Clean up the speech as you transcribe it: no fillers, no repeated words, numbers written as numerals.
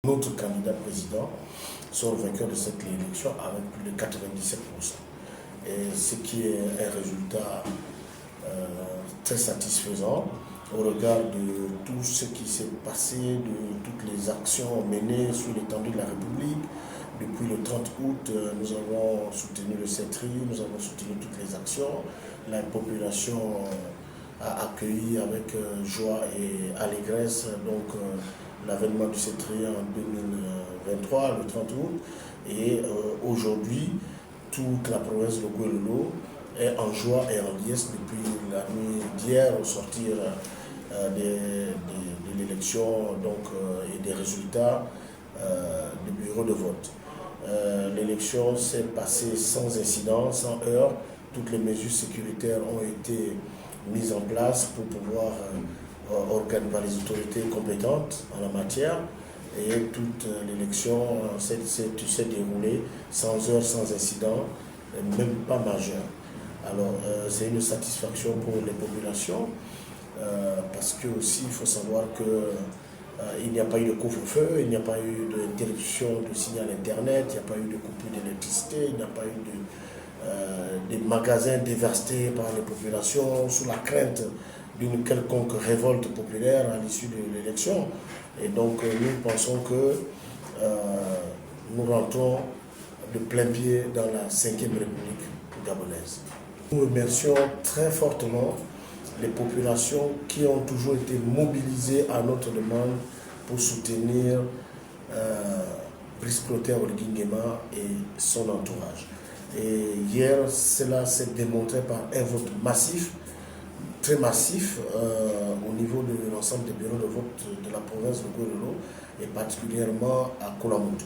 Notre candidat président sort vainqueur de cette élection avec plus de 97%. Et ce qui est un résultat très satisfaisant au regard de tout ce qui s'est passé, de toutes les actions menées sur l'étendue de la République. Depuis le 30 août, nous avons soutenu le CETRI, nous avons soutenu toutes les actions. La population a accueilli avec joie et allégresse l'avènement du CETRI en 2023, le 30 août. Et aujourd'hui, toute la province de Gouelolo est en joie et en liesse depuis la nuit d'hier au sortir de l'élection et des résultats du bureau de vote. L'élection s'est passée sans incident, sans heurts. Toutes les mesures sécuritaires ont été mises en place pour pouvoir organiser par les autorités compétentes en la matière. Et toute l'élection s'est déroulée sans heurts, sans incident, même pas majeur. Alors c'est une satisfaction pour les populations parce que aussi il faut savoir qu'il n'y a pas eu de couvre-feu, il n'y a pas eu d'interruption de signal internet, il n'y a pas eu de coupure d'électricité, il n'y a pas eu des magasins dévastés par les populations sous la crainte d'une quelconque révolte populaire à l'issue de l'élection. Et donc nous pensons que nous rentrons de plein pied dans la 5e République gabonaise. Nous remercions très fortement les populations qui ont toujours été mobilisées à notre demande pour soutenir Brice Clotaire Oligui Nguema et son entourage. Et hier, cela s'est démontré par un vote massif, très massif au niveau de l'ensemble des bureaux de vote de la province de Gouelolo et particulièrement à Koulamoutou.